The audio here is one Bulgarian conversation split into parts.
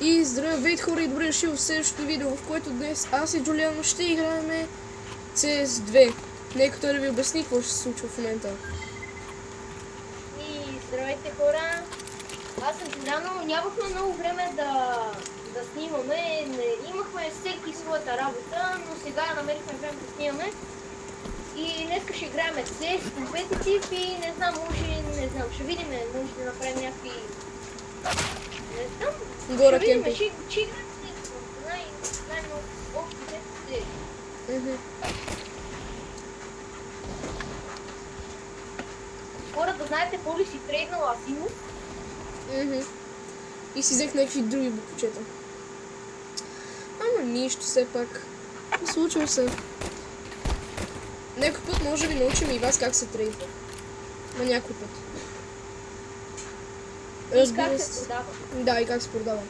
И здравейте хора и добре дошли в следващото видео, в което днес аз и Джулиано ще играем CS2. Нека той да ви обясни какво ще се случва в момента. И здравейте хора, аз съм Джулиано. Нямахме много време да снимаме, имахме всеки своята работа, но сега намерихме време да снимаме. И днес ще играем CS Competitive и не знам, ще видим, може да направим някакви... Не знам, Горе ще видим, кемпи. ще играем CS, най-много общите CS. Хората, знаете, Поли си трейднала Асимов. И си взех някакви други буквчета. Ама нищо, все пак. Случва се. Някой път може би научим и вас как се трейдва. На някой път. И как се продава. Да, и как се продава.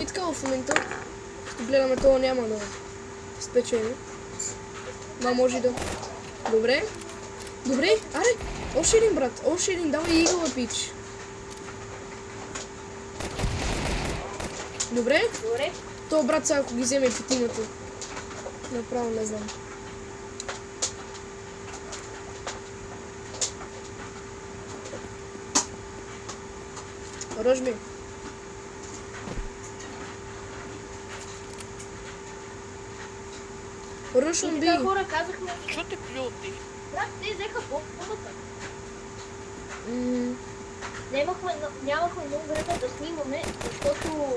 И така в момента, като гледаме това няма да спечели. Ма може да... Добре. Добре, аре, още един брат, още един, давай игъла пич. Добре? Добре. То брат сега ако ги вземе петимата. Направо не знам. Ръжби. Ръшън И би. така хора казахме, Що те плюти? брат, те взеха бомбата. М, Нямахме много време да снимаме, защото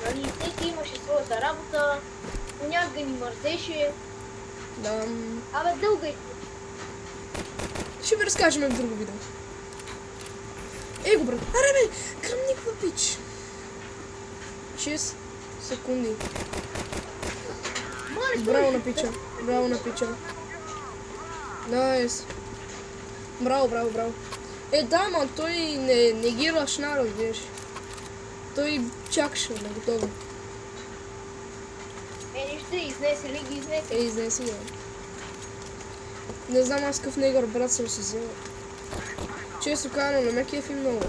нали, всеки имаше своята работа, понякога ни мързеше. Да. Абе, дълга е. Ще ви разкажем в друго видео. Его, брат. Аре, бе! Кръмниква пич. 6 секунди. Браво на пича. Браво на пича. Найс. Браво, браво, браво. Да, ма той не ги рашна, разбираш. Той чакаше на готово. Нищо, изнесе ли ги изнесе? Изнеси го. Не знам аз какъв негър брат съм си взел. Често казано, не ме кефи много.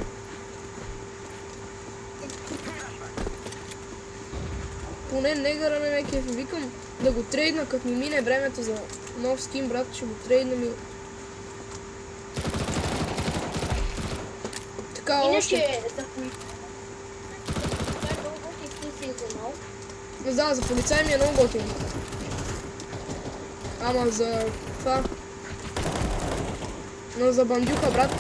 Поне негъра не ме кефи. Викам да го трейдна, като ми мине времето за нов скин, брат, ще го трейдна ми. Така още. Иначе, за кои... Това е много готин скин си е вземал. Не знам, за полицай ми е много готин. Ама за това... Но за бандюка, брат.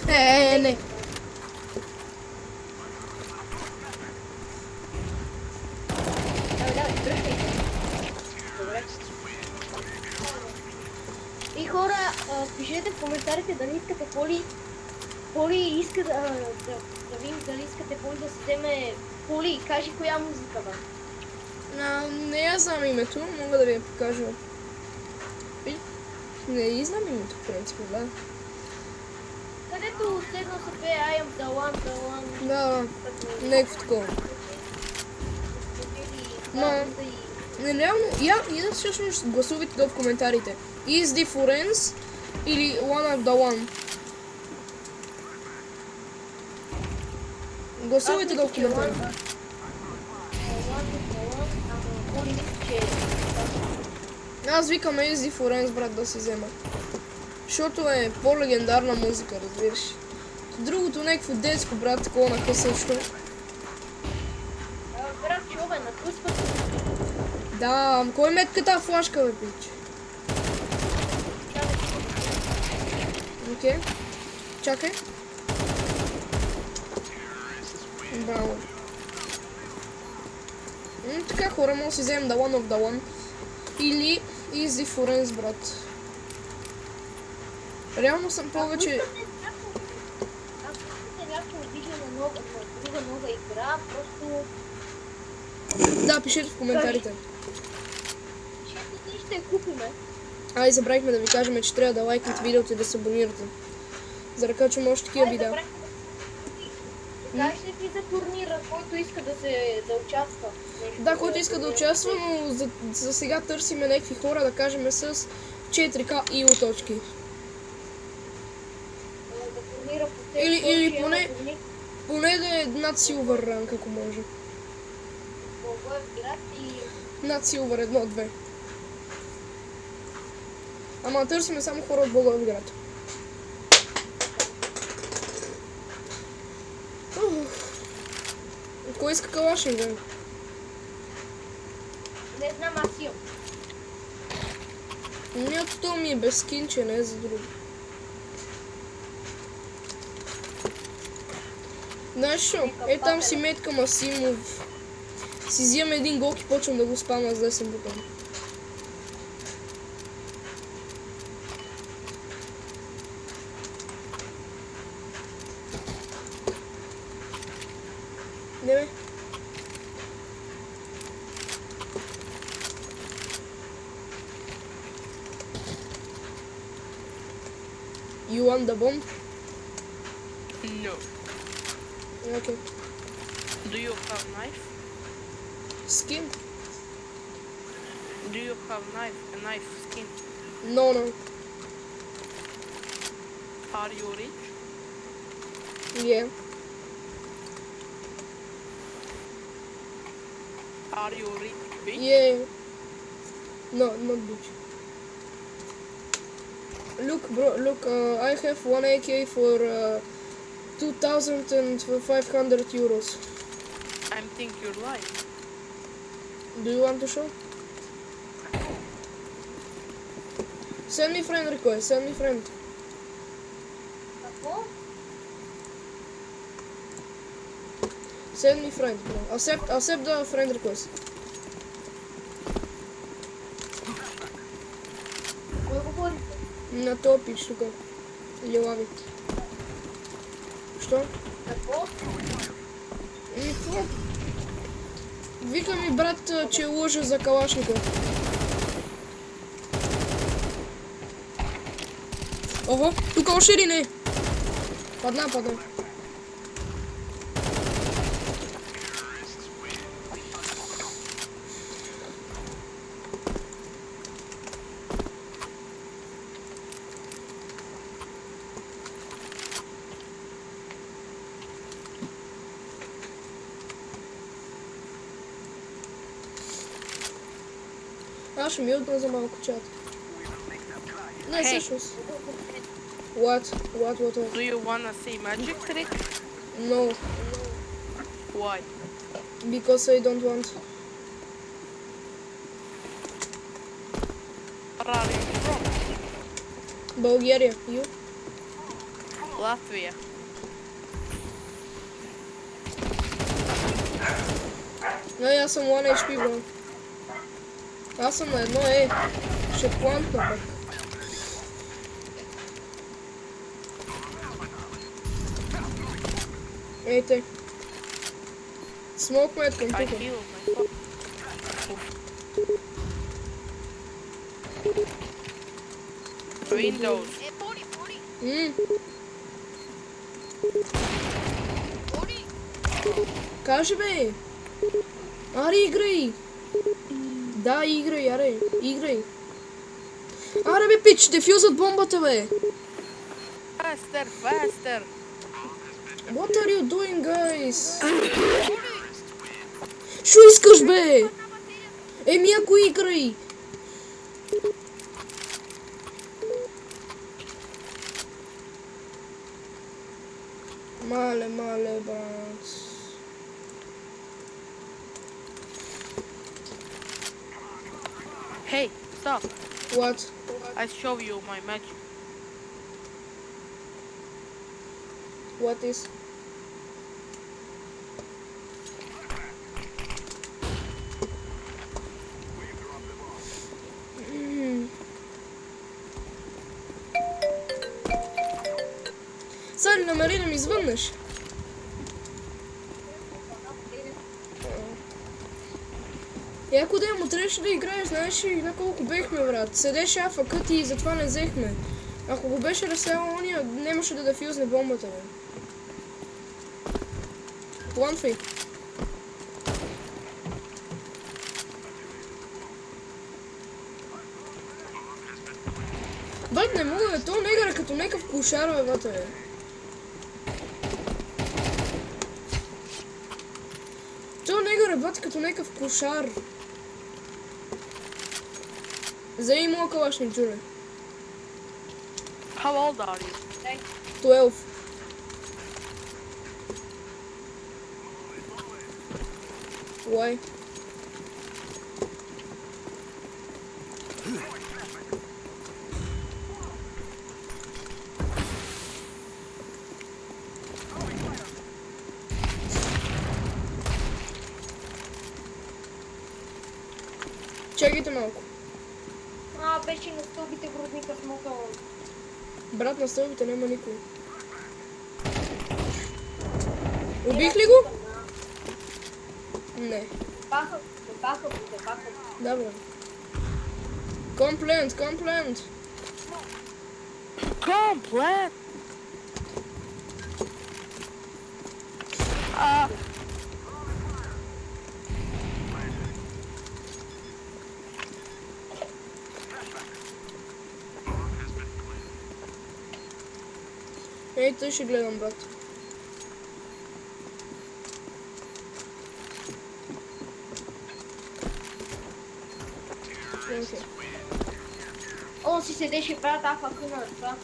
Не. Давай, дръжкай. Добре. И хора, пишете в коментарите дали искате Поли иска да видим дали искате Поли да си вземе Поли. Кажи коя музика, бе. Не я знам името, мога да ви я покажа. Не и знам името, в принцип, да. Където седно се пее I am the one. Да, някакво такова. Но, реално, и да всъщност гласувайте долу в коментарите. Is difference или one of the one. Гласувайте долу в коментарите. Аз викам Is difference, брат, да си взема. Защото е по-легендарна музика, разбираш. Другото някакво детско, брат, такова накъсъщо. Брат, чове, накъсват. Да, кой метка тази флашка, бе, пич? Окей. Чакай. Браво. Така хора, може да си вземем The One of the One. Или Easy Forense, брат. Реално съм повече... Ако искате някакво видео на друга нова игра, просто... Да, пишете в коментарите. Ще я купиме. И забравихме да ви кажем, че трябва да лайкнете видеото и да се абонирате. За да качваме още такива видеа. Кажете ви за турнира, който иска да участва. Да, който иска да участва, но за сега търсиме някакви хора, да кажем с 4К и точки. Да формира по Или поне да е над Silver ранг, ако може. Благоевград и Над Silver 1-2. Ама търсиме само хора от Благоевград. Кой иска калашник, бе? не знам, аз имам. Нет, то ми е без скинче, не е за друго. Знаеш шо? Е там си метка Масимов. Си взимам един голк и почвам да го спамна с десен бутон. Не бе. You want the bomb? No. Okay. Do you have knife? Skin? Do you have a knife skin? No, no. Are you rich? Yeah. Are you rich, bitch? Yeah. No, not bitch. Look, bro, look, I have one AK for 2,500 euros. I think you're lying. Do you want to show? Send me friend request, send me friend. Какво? Send me friend, bro. Accept the friend request. Кой говорите? На топич тук. Лилави. Що? Какво? Какво? Вика ми брат, че лъжа за калашника. Ого, тук още един е. Падна. Аз ще мютна за малко чат. Не, Hey. всъщност. What? Do you wanna see magic trick? No, Why? because I don't want. Where are you from? Bulgaria, you? Latvia. Не, аз съм 1 HP, бро. Аз съм на едно, ще плантна пък. Ейте. Смок мет към I тук. healed myself. Windows. Кажи бе! Аре, играй! Да, играй, аре, играй. Аре бе, пич, дефюзът бомбата бе! Faster, faster. What are you doing, guys? Шо искаш бе? Еми ако играй! Мале, брат. Hey, stop. What? I show you my magic. What is? Сега ли намери да ми звъннеш? И ако да му трябваше да играеш, знаеш ли на колко бехме, брат? Седеше АФК ти и затова не взехме. Ако го беше разсяла ония, нямаше да дефюзне бомбата, бе. One free. Брат, не мога, бе, то не игра като някакъв кошар, бе, вътре, бе. То не игра, брат, като някакъв кошар. Вземи моя калашник, Джуле. How old are you? 12. Why? Чакайте малко. Беше на стълбите грозника смукал. Брат, на стълбите няма никой. Убих ли го? Не. Баха. Да, брат. Комплент. Complete! Ей, той ще гледам, брат. Окей. Он си седеше брат АФК на това.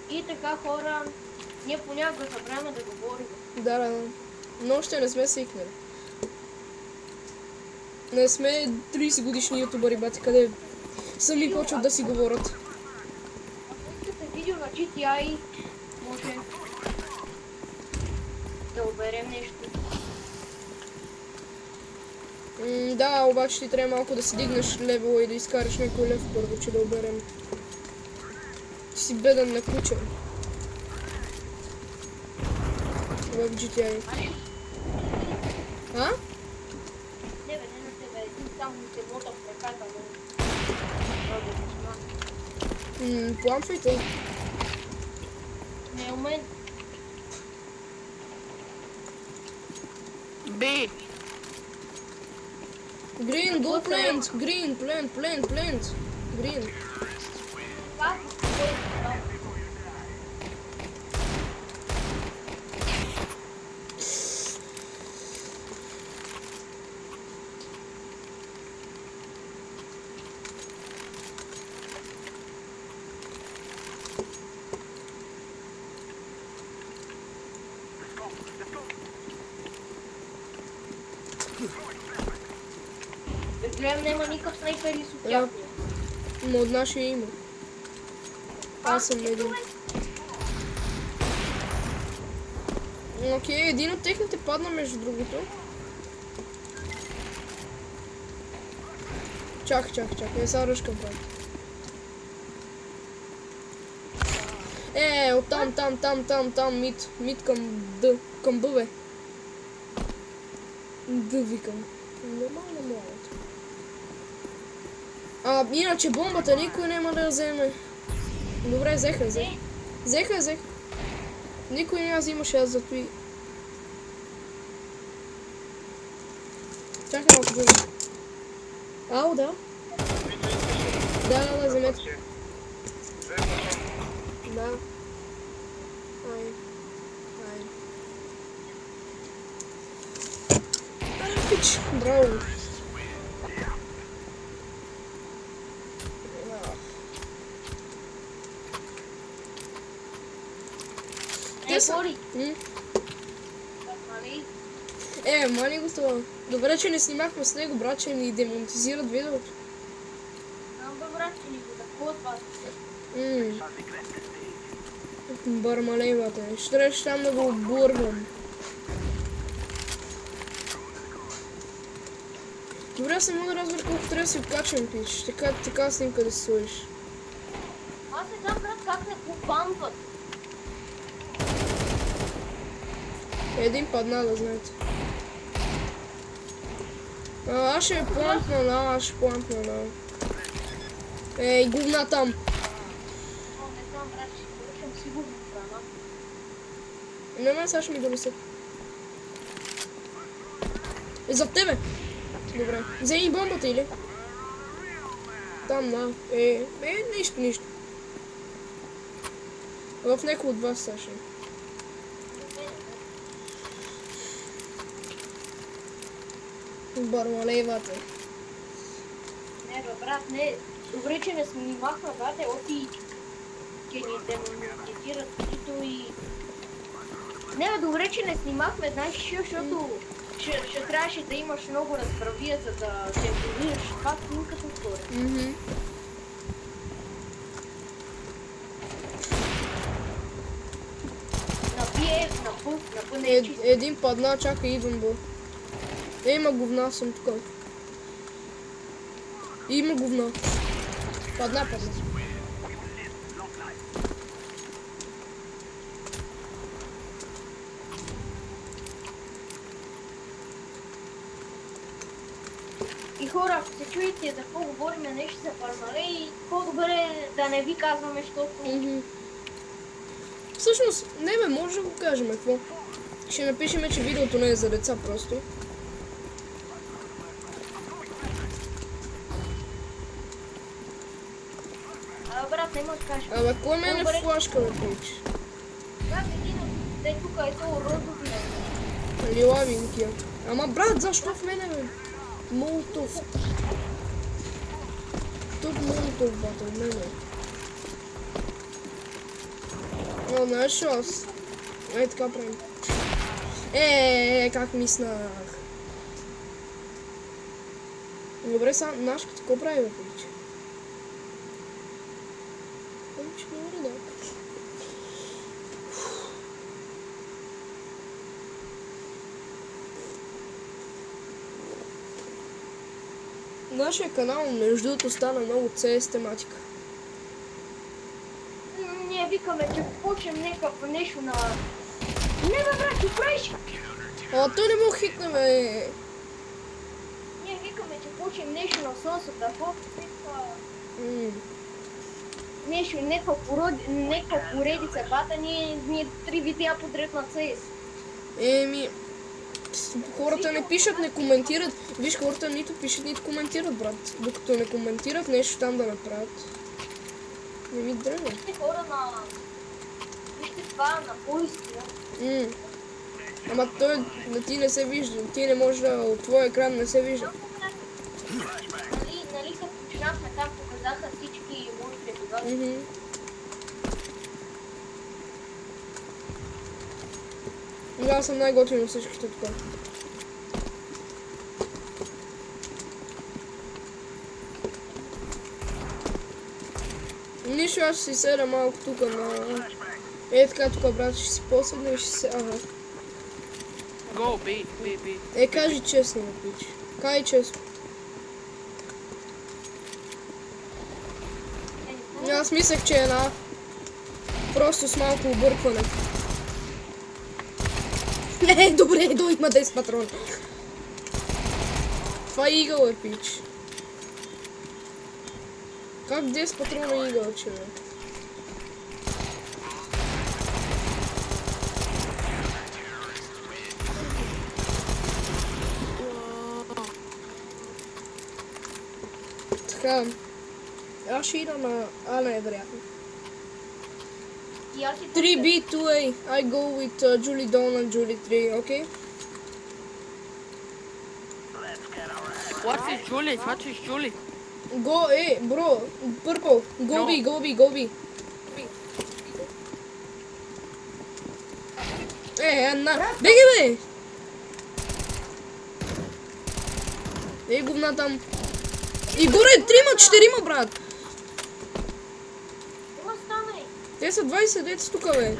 И така хора, ние понякога забравяме да говорим. Да. Но още не сме свикнали. Не сме 30 годишни ютубъри, бати, къде сами почват да си говорят. Ако искате видео на GTI, може да оберем нещо. Да, обаче ти трябва малко да си дигнеш левела и да изкараш някой лев първо, че да оберем. Ти си беден на куче. В GTI. А? Не бе, не на тебе, един само ми се мота в ръката, но... Пламфайте. Не умен. B. Green, go plant. Green, plant. Green. Как? Гледам, няма никакъв снайпер и с тях. Но от нашия има. Аз съм един. Окей, един от техните падна между другото. Чакай, не са ръжкам пак. Оттам, там, мид към Д, към Б, бе. Д викам. Нормално младото. Иначе бомбата никой няма да я вземе. Добре, взеха. Никой не я взимаше, аз зато и... Чакай малко, Джули. Ау, да. Да, вземете. Да. Ай. Пич, браво. Бори. Мани го това. Добре, че не снимахме с него, брат, че ни демонтизират видеото. Добре, че ни го захватват. Бармалейвата. Ще трябваше там да го обурвам. Добре, аз не мога да разбера колко трябва да си откачам, пич. Така снимка да си сложиш. Аз не знам, брат, как не го бамват. Един падна, да знаете. Аз ще плантна, Ей, говна там. Не знам, брат, ще поръчам сигурно храна. Не, сега ще ми донесат. Зад тебе. Добре. Вземи бомбата или? Там, да. Нищо. В някой от вас, Саша. Бармалейвата. Не, бе, брат, не. Добре, че не снимахме, брате, оти ке ни демонетизират видеото и... Не, бе, добре, че не снимахме, знаеш, защото ще трябваше да имаш много разправия, за да цензурираш това снимката отгоре. На Б не е чисто. Един падна, чакай, идвам бо. Има говна, съм тук. Има говна. Падна. И хора, ако се чуете за какво говорим нещо за Пармалей, по-добре да не ви казваме, защото... Всъщност, не бе, може да го кажем, какво? Ще напишем, че видеото не е за деца просто. Брат, не мога да кажа. Абе, кой ме не флашка, бе, пич? Брат, един от те тук е то розови. Лилавинкия. Ама, брат, защо в мене, бе? Молотов. Тук молотов, бата, от мене. О, знаеш ли аз? Ей, така правим. Как миснах. Добре, сега нашка какво прави, бе, пич? Че добре, да. Нашия канал, между другото, стана много CS тематика. Ние викаме, че почнем нещо на... Не, бе, брат, ти правиш! А, той не мога хитне, бе. Ние викаме, че почнем нещо на сосата, нещо, някаква поредица, бата, ние 3 видеа подред на CS. Еми, хората не пишат, не коментират. Виж, хората нито пишат, нито коментират, брат. Докато не коментират нещо там да направят. Не ми дръга. Вижте хора на... Вижте това на поиски, Ама той на ти не се вижда. Ти не можеш да... От твоя екран не се вижда. Нали като почнахме там, показаха всички монстри тогава. Аз съм най-готвен от всичките тук. Нищо, аз ще си седа малко тук на... така тук, брат, ще си поседна и ще се... Ага. Go, B. Кажи честно, пич. Кай честно. Аз мислех, че е една... Просто с малко объркване. Добре, има 10 патрона. Това е игъл, пич. Как 10 патрона игъл, че бе? Така. Аз ще ида на... не, вероятно. 3B, 2A. I go with Julie Dawn and Julie 3, okay? What is Julie? Go A, bro. Purple. Go B. Беги, бе! Говна там. И горе 3-4, брат. Те са 20 деца тук, бе.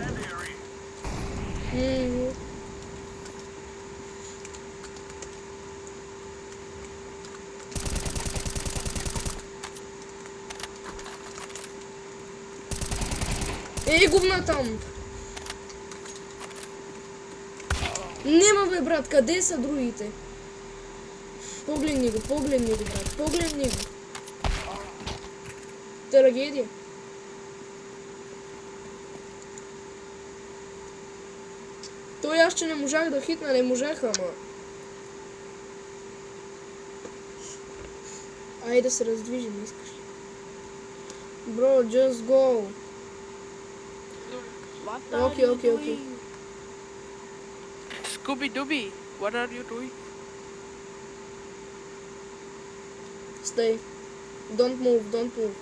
Говна там. Нема, бе, брат, къде са другите? Погледни го, брат, погледни го. Трагедия. Той аз, че не можах да хитна, не можах, ама. Айде да се раздвижим, искаш. Bro, just go. What are Okay, you okay, doing? okay. Scooby Dooby, what are you doing? Stay. Don't move, don't move.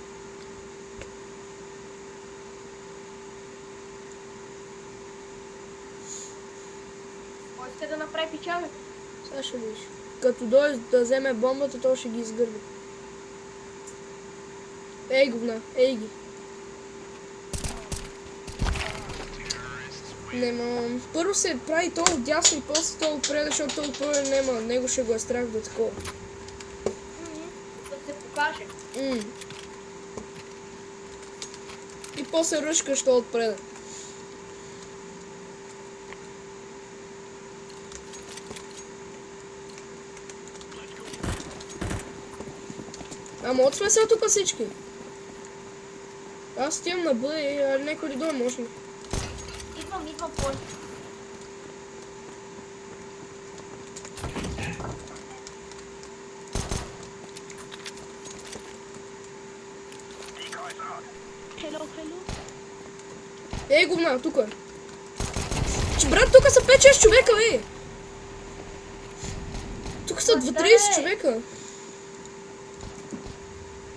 Кой иска да направи печали? Сега ще видиш. Като дойде да вземе бомбата, то ще ги изгърби. Ей говна, ей ги. Нема. Първо се прави то отдясно и после то отпред, защото то отпред нема. Него ще го е страх да такова. Да се покаже. И после ръшка, що отпред. Ама от сме сега тук всички. Аз отивам на Б, а някой ли дойде може ли? Идвам по. Ей говна, тук е. Брат, тук са 5-6 човека, бе! Тук са 30 човека.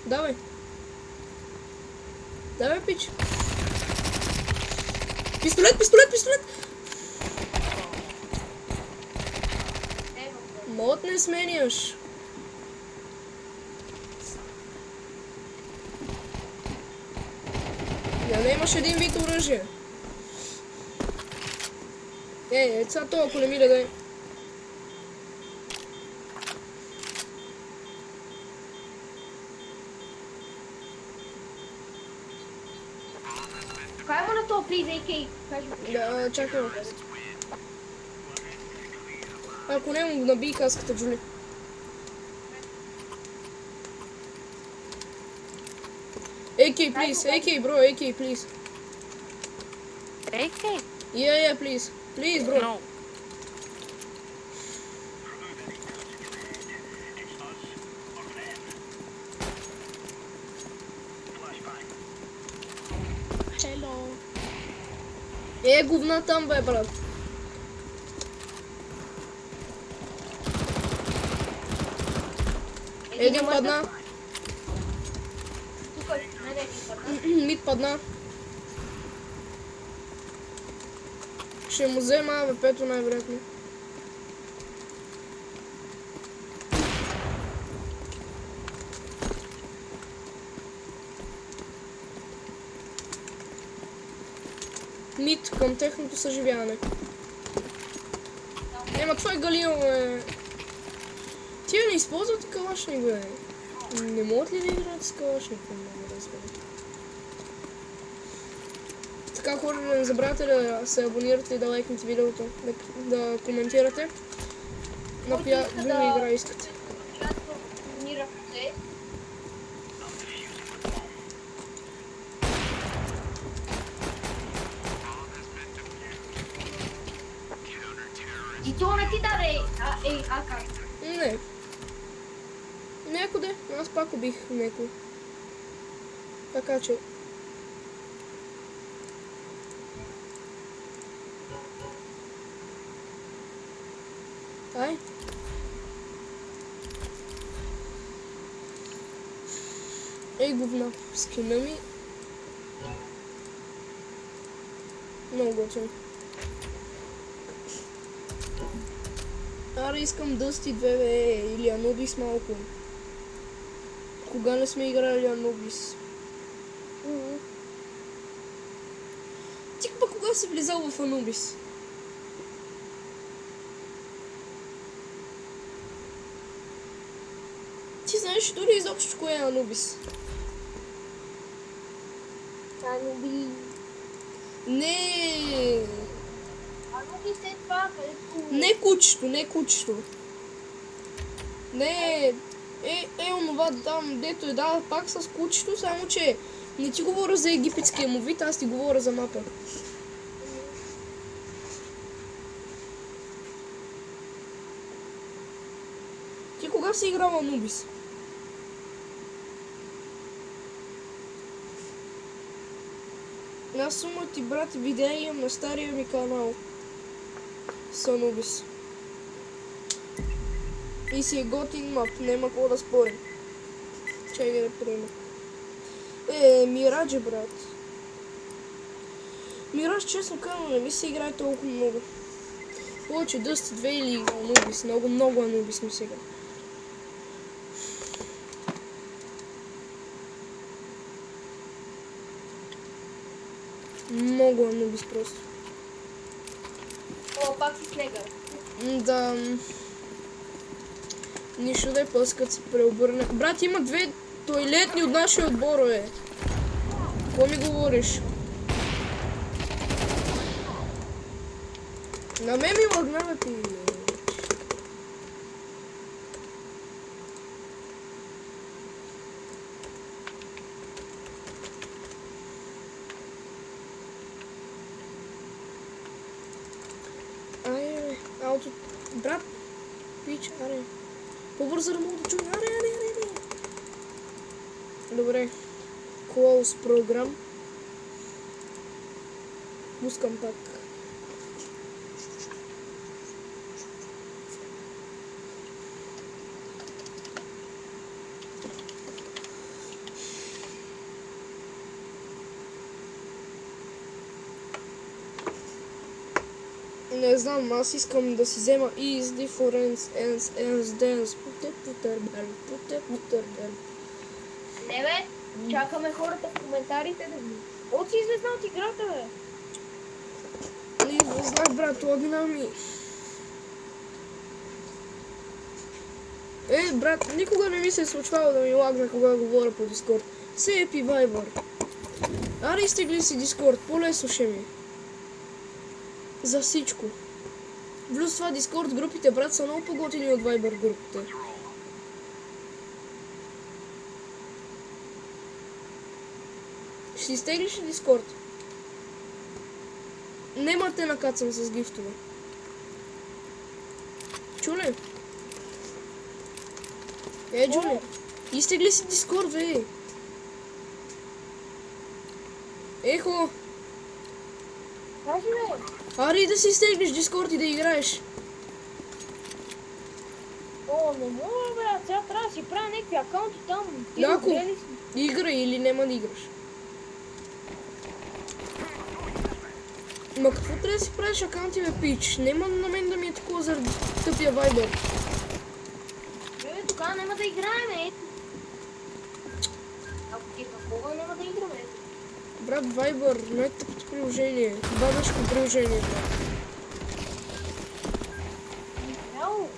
Давай. Давай, пич. Пистолет, пистолет, пистолет! Мод не сменяш. Я не имаш един вид оръжие. Сега това, ако не ми даде. Кай му на то приз, AK? Да, чакай. Ако не му наби каската, Джули. AK, please. AK, bro. AK, please. AK? Yeah, please. Please, bro. No. Hello. Говна там, бе, брат. Един падна. Тук не един падна. Мид падна. Ще му взема АВП-то най-вероятно. Мид към техното съживяване. Ема това е Галил, бе. Тия не използват и калашник, бе. Не могат ли да играят с калашник? Не мога да разбера. Така, хора, не забравяйте да се абонирате и да лайкнете видеото, да коментирате. На коя друга игра искате. И то не ти даде АК. Не. Някъде. Аз пак убих някой. Така че... Ай. Ей, говна. Скина ми. Много готин. Аре, искам Дъсти 2, бе, или Анубис малко. Кога не сме играли Анубис? Ти пък кога си влизал в Анубис? Ти знаеш дори изобщо кое е Анубис? Анубис. Не. Анубис е това, където... Не кучето, не кучето. Не. Онова там, дето е дал пак с кучето, само че не ти говоря за египетския му вид, аз ти говоря за мапа. Ти кога си играл Анубис? Аз съм ти брат видеа имам на стария ми канал. Санубис. И си е готин мап, няма какво да спорим. Чай да приема. Мирадж, брат. Мираж, честно казано, не ми се играе толкова много. Повече Dust 2 или Анубис. Много Анубис ми сега. Много Анубис просто. О, пак си снега. Да. Нищо да е пъс, като се преобърне. Брат, има 2 тоалетни от нашия отбор, бе. Какво ми говориш? На мен ми лагна, бе, ти. Ауто... Брат, пич, аре. По-бързо да мога да чуя. Аре. Добре. Close program. Пускам пак. Не знам, аз искам да си взема is difference and dance. Путер. Не бе, чакаме хората в коментарите да ви. От си известна от играта, бе. Не знам, брат, лагна ми. Брат, никога не ми се е случвало да ми лагна, кога говоря по Дискорд. Се епи Viber. Аре, изтегли си Дискорд, по-лесно ще ми. За всичко. Плюс това Дискорд групите, брат, са много по-готини от Viber групите. Ще изтеглиш ли Дискорд? Нема те накацам с гифтове. Чуле? Джуле, изтегли си Дискорд, бе. Ехо! Кажи, бе. Ари да си изтеглиш Дискорд и да играеш. О, не мога, брат, сега трябва да си правя някакви акаунти там. Ти Яко. добре ли си? Играй или няма да играш. Ма какво трябва да си правиш акаунти, бе, пич? Нема на мен да ми е такова заради тъпия Viber. Бе, тогава няма да играем, ето. Ако ти е такова, няма да играме. Брат, Viber, най-тъпото приложение. Бабешко приложение, брат. Яо.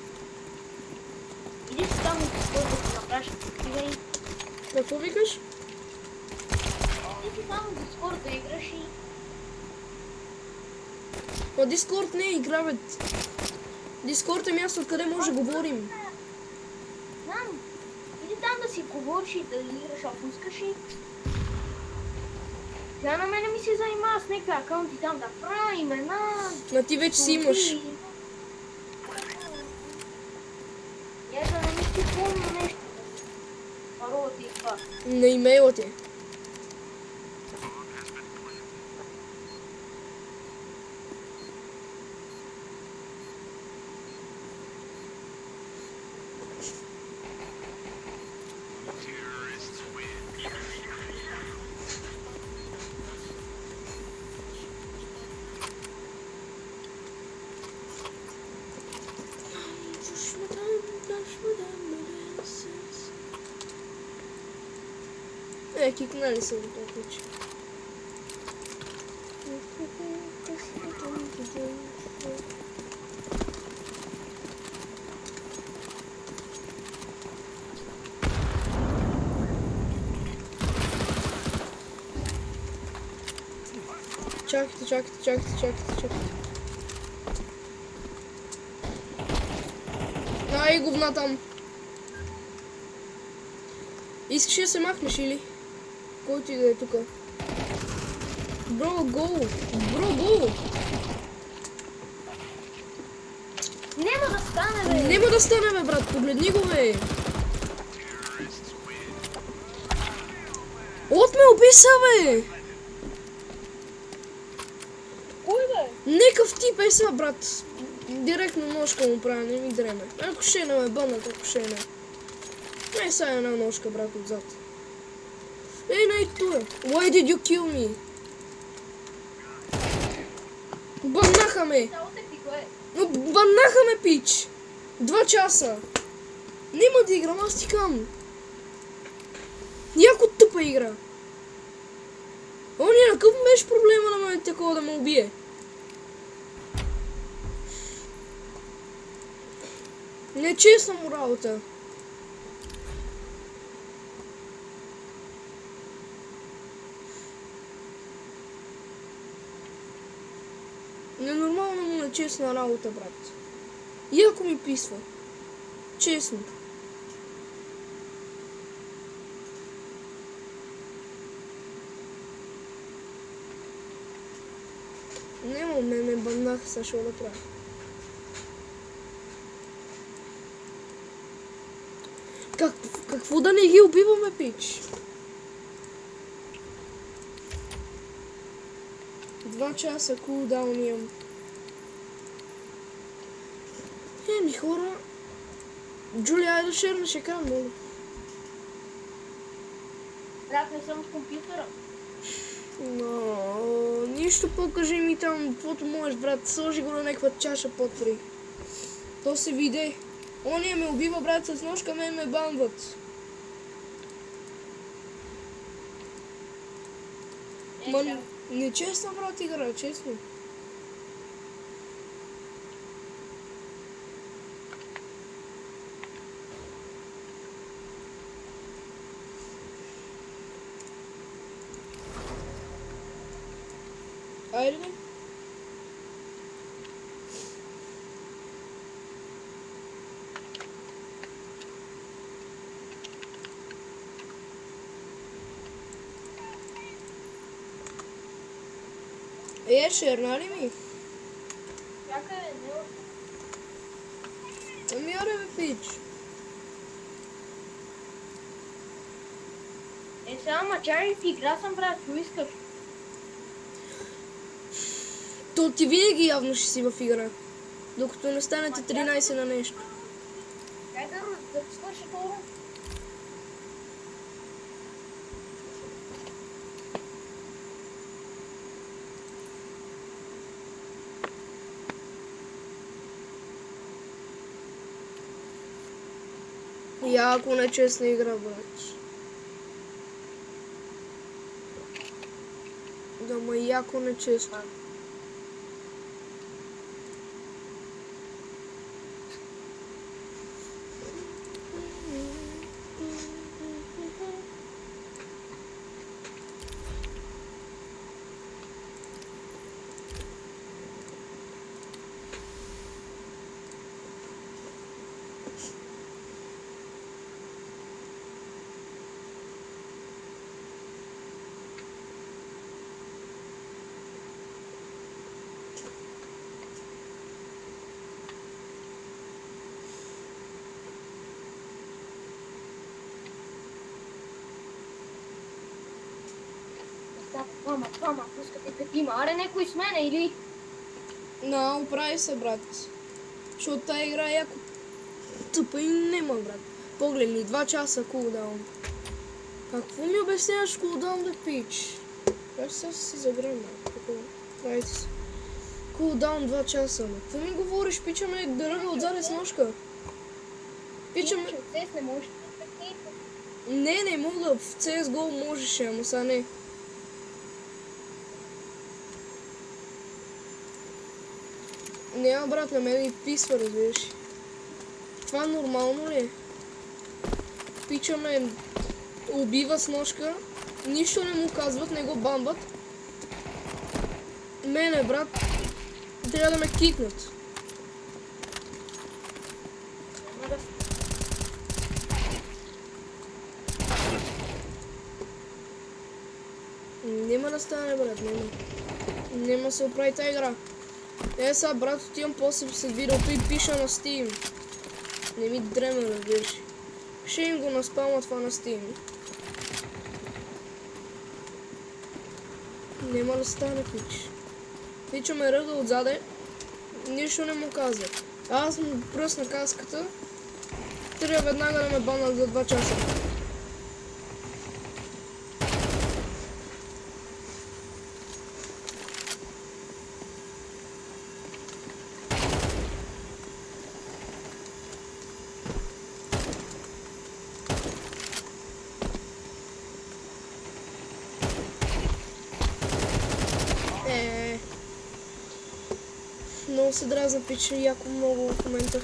Иди си там и да си направиш такива. Какво викаш? Иди си там в Discord да играш и... Ма Дискорд не е игра, бе. Дискорд е място, откъде може да говорим. Знам. Иди там да си говориш и да играш, ако искаш и... Тя на мене ми се занимава с някакви акаунти там да правя имена... А ти вече си имаш. Я да не ми си помня нещо. Паролата и това. На имейла ти. Кикнали са го този пич. Чакайте. Ай, говна там. Искаш да се махнеш или? Който и да е тука. Бро, гол! Няма да стане, бе! Нема да стане, бе, брат, погледни го, бе! От ме описа, бе! Некъв тип е сега, брат. Директно ножка му прави, не ми дреме. Ако ще не ме бънат, ако ще не. Не сега една ножка, брат, отзад. Ей, не туе. Why did you kill me? Баннаха ме. Само те пикое. Но баннаха ме, пич. 2 часа. Нема да играм, аз ти кам. Яко тъпа игра. Ония, какъв беше проблема на ме такова да ме убие? Нечестна му работа. Ненормално му нечестна работа, брат. Яко ми писва. Честно. Нема ме баннаха, сега ще да правя. Какво да не ги убиваме, пич? 2 часа кулдаун имам. Еми хора, Джулия, айде да шернеш екран, моля. Брат, не съм с компютъра. Но, нищо покажи ми там, каквото можеш, брат. Сложи го на някаква чаша подпри. То се виде. Ония ме убива, брат, с ножка, мен ме банват. Ма, нечестна, брат, игра, честно. Айде бе. Шерна ли ми? Чакай, не още. Ами аре бе, пич. Сега мачари в игра съм, брат, що искаш? То ти винаги явно ще си в игра. Докато не станете 13 на нещо. Дай да свърши това. Яко нечестна игра, брат. Да, ма яко нечестна. Двама, пускате петима. Аре, някой с мене или? Оправи се, брат. Защото тая игра е яко тъпа и нема, брат. Погледни, 2 часа кулдаун. Какво ми обясняваш кулдаун да пич? Аз сега си загрем, брат. Правите се. Кулдаун 2 часа, ма. Какво ми говориш? Пича ме да ръга отзаде с ножка. Пича ме... Иначе от CS не можеш да пекнете. Не мога. В CSGO можеше, ама сега не. Няма, брат, на мен и писва, разбираш. Това нормално ли е? Пича ме убива с ножка, нищо не му казват, не го бамбат. Мене, брат, трябва да ме кикнат. Нема да стане, брат, нема. Нема се оправи тази игра. Сега, брат, отивам после след видеото и пиша на Steam. Не ми дреме, разбираш. Ще им го наспалма това на Steam. Нема да стане, пич. Тичаме ръда отзаде. Нищо не му казва. Аз му пръсна каската. Трябва веднага да ме банат за 2 часа. Много се дразна, пича яко много в момента.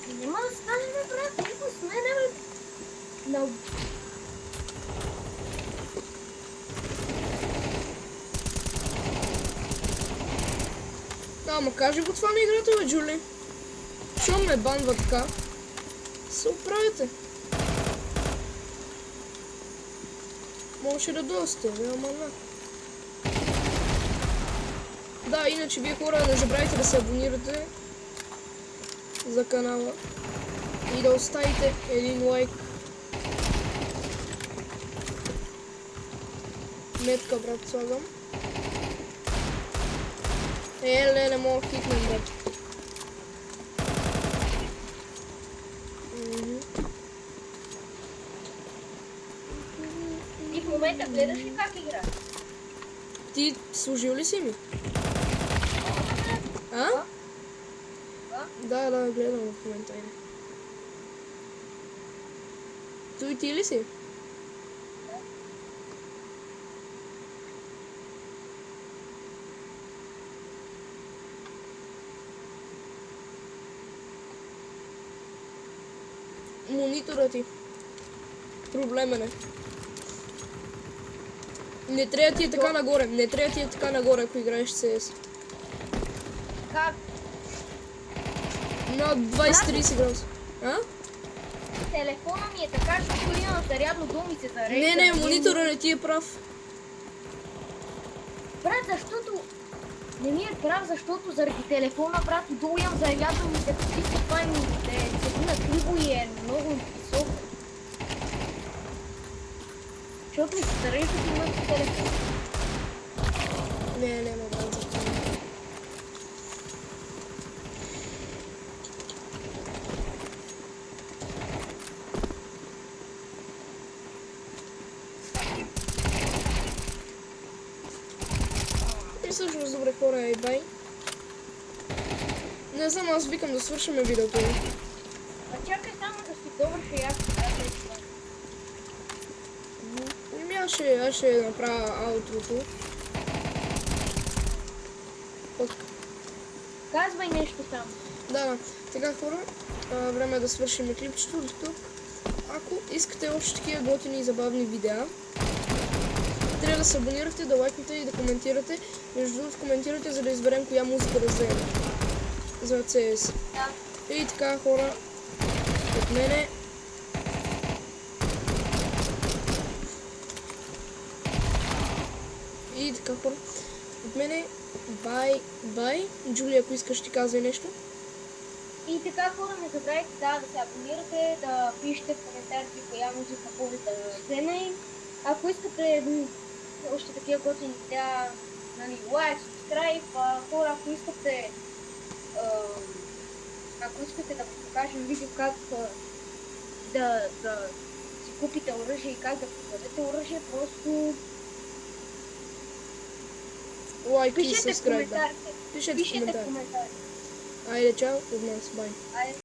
Няма да стане, брат, никой с мене, бе. На... Ама кажи го това на играта, бе, Джули. Що ме банва така? Се оправите. Може да доста, бе, ама не. Да, иначе вие хора не забравяйте да се абонирате за канала и да оставите един лайк. Метка, брат, слагам. Не мога да хитнем, брат. Ти в момента гледаш ли как игра? Ти служил ли си ми? А? Да, гледам в момента. Той ти ли си? Монитора ти. Проблемен е. Не трябва ти е така нагоре. Не трябва ти е така нагоре, ако играеш CS. Как? На 20-30 градуса. А? Телефона ми е така, защото има зарядно долу ми се зарежда. Не, монитора не ти е прав. Брат, защото... Не ми е прав, защото заради телефона, брат, долу имам зарядно ми се потиска, това ми се седи на криво и е много високо. Защото ми се зарежда и имам телефон. Не, брат, за това. И всъщност, добре хора, ей бай. Не знам, аз викам да свършим видеото. А чакай само да си довърша и аз това. Аз ще направя аутрото. Казвай нещо там. Да. Така хора, време е да свършим клипчето до тук. Ако искате още такива готини и забавни видеа, трябва да се абонирате, да лайкнете и да коментирате. Между другото коментирате, за да изберем коя музика да вземем за CS. Да. И така хора, от мене бай. Джулия, ако искаш, ти казвай нещо. И така хора, не забравяйте да се абонирате, да пишете в коментарите коя музика може да вземе. Ако искате още такива готини видеа, нали, лайк, сабскрайб, хора, ако искате да покажем видео как да си купите оръжие и как да продадете оръжие, просто Лайк и пишете в subscribe. коментарите. Пишете в коментарите. Айде, чао, от нас, бай. Айде.